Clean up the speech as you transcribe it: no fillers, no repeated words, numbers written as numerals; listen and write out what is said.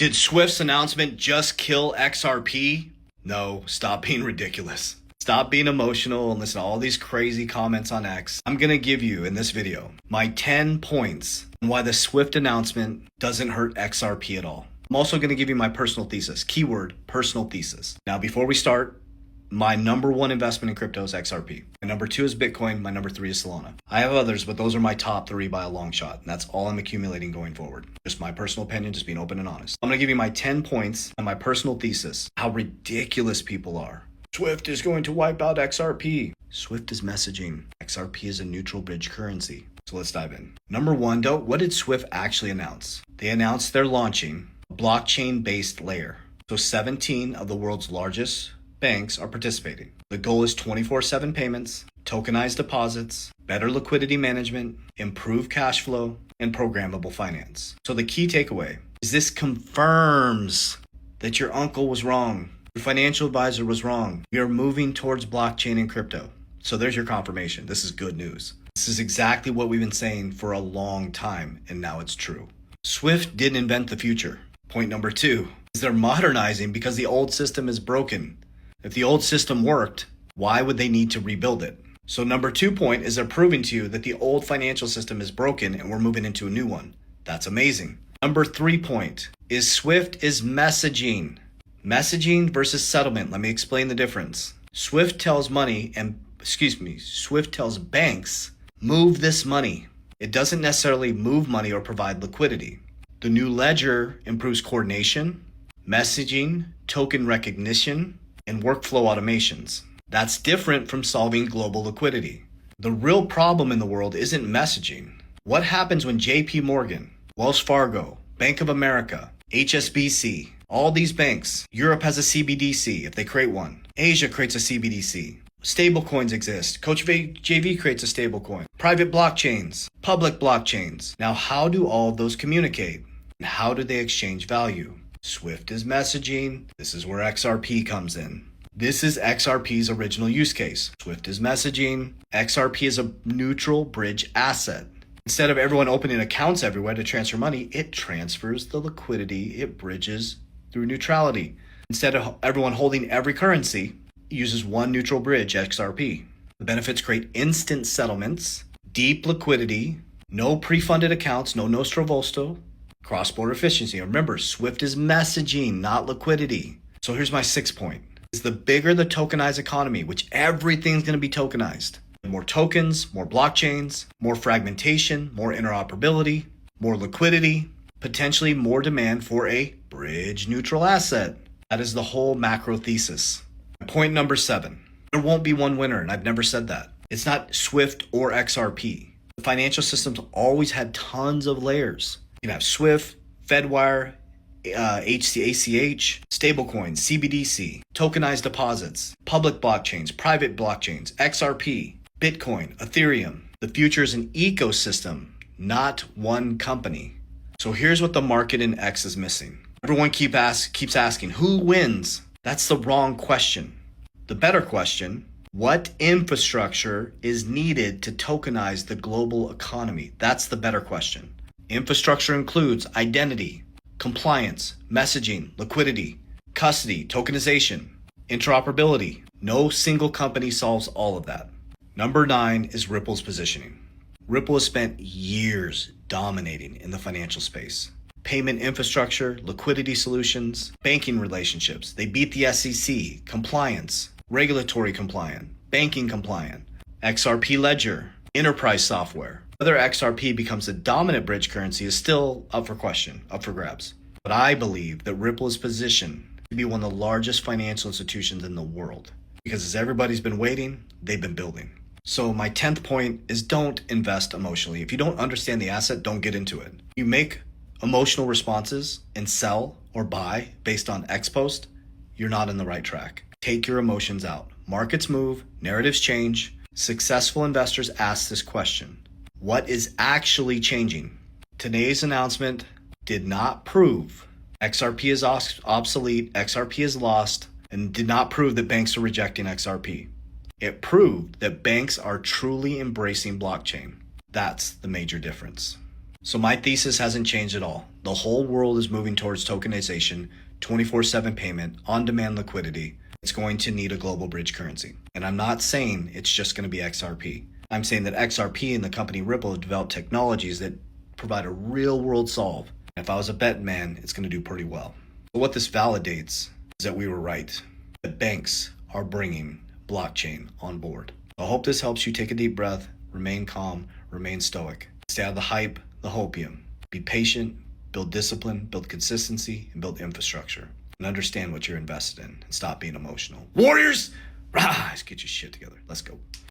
Did Swift's announcement just kill XRP? No, stop being ridiculous. Stop being emotional and listen to all these crazy comments on X. I'm gonna give you in this video my 10 points on why the Swift announcement doesn't hurt XRP at all. I'm also gonna give you my personal thesis, keyword personal thesis. Now, before we start, my number one investment in crypto is XRP. My number two is Bitcoin. My number three is Solana. I have others, but those are my top three by a long shot. And that's all I'm accumulating going forward. Just my personal opinion, just being open and honest. I'm going to give you my 10 points and my personal thesis, how ridiculous people are. Swift is going to wipe out XRP. Swift is messaging. XRP is a neutral bridge currency. So let's dive in. Number one, what did Swift actually announce? They announced they're launching a blockchain-based layer. So 17 of the world's largest banks are participating. The goal is 24/7 payments, tokenized deposits, better liquidity management, improved cash flow, and programmable finance. So the key takeaway is this confirms that your uncle was wrong. Your financial advisor was wrong. We are moving towards blockchain and crypto. So there's your confirmation. This is good news. This is exactly what we've been saying for a long time, and now it's true. Swift didn't invent the future. Point number two is they're modernizing because the old system is broken. If the old system worked, why would they need to rebuild it? So number 2 point is they're proving to you that the old financial system is broken and we're moving into a new one. That's amazing. Number 3 point is Swift is messaging. Messaging versus settlement. Let me explain the difference. Swift tells banks, move this money. It doesn't necessarily move money or provide liquidity. The new ledger improves coordination, messaging, token recognition, and workflow automations. That's different from solving global liquidity. The real problem in the world isn't messaging. What happens when JP Morgan, Wells Fargo, Bank of America, HSBC, all these banks, Europe has a CBDC if they create one, Asia creates a CBDC, stablecoins exist, Coach JV creates a stablecoin, private blockchains, public blockchains. Now, how do all of those communicate? And how do they exchange value? Swift is messaging. This is where XRP comes in. This is XRP's original use case. Swift is messaging. XRP is a neutral bridge asset. Instead of everyone opening accounts everywhere to transfer money, it transfers the liquidity. It bridges through neutrality. Instead of everyone holding every currency, it uses one neutral bridge, XRP. The benefits create instant settlements, deep liquidity, no pre-funded accounts, no nostro vosto, cross-border efficiency. Remember, Swift is messaging, not liquidity. So here's my 6 point. Is the bigger the tokenized economy, which everything's going to be tokenized. More tokens, more blockchains, more fragmentation, more interoperability, more liquidity, potentially more demand for a bridge neutral asset. That is the whole macro thesis. Point number 7. There won't be one winner, and I've never said that. It's not Swift or XRP. The financial system's always had tons of layers. You can have Swift, Fedwire, ACH, stablecoins, CBDC, tokenized deposits, public blockchains, private blockchains, XRP, Bitcoin, Ethereum. The future is an ecosystem, not one company. So here's what the market in X is missing. Everyone keeps asking, who wins? That's the wrong question. The better question, what infrastructure is needed to tokenize the global economy? That's the better question. Infrastructure includes identity, compliance, messaging, liquidity, custody, tokenization, interoperability. No single company solves all of that. Number 9 is Ripple's positioning. Ripple has spent years dominating in the financial space. Payment infrastructure, liquidity solutions, banking relationships. They beat the SEC, compliance, regulatory compliant, banking compliant, XRP ledger, enterprise software. Whether XRP becomes the dominant bridge currency is still up for grabs. But I believe that Ripple is positioned to be one of the largest financial institutions in the world. Because as everybody's been waiting, they've been building. So my 10th point is don't invest emotionally. If you don't understand the asset, don't get into it. You make emotional responses and sell or buy based on X post, you're not in the right track. Take your emotions out. Markets move, narratives change. Successful investors ask this question. What is actually changing? Today's announcement did not prove XRP is obsolete, XRP is lost, and did not prove that banks are rejecting XRP. It proved that banks are truly embracing blockchain. That's the major difference. So my thesis hasn't changed at all. The whole world is moving towards tokenization, 24/7 payment, on-demand liquidity. It's going to need a global bridge currency. And I'm not saying it's just going to be XRP. I'm saying that XRP and the company Ripple have developed technologies that provide a real-world solve. If I was a bet man, it's going to do pretty well. But what this validates is that we were right. That banks are bringing blockchain on board. I hope this helps you take a deep breath, remain calm, remain stoic. Stay out of the hype, the hopium. Be patient, build discipline, build consistency, and build infrastructure. And understand what you're invested in and stop being emotional. Warriors, rise, get your shit together. Let's go.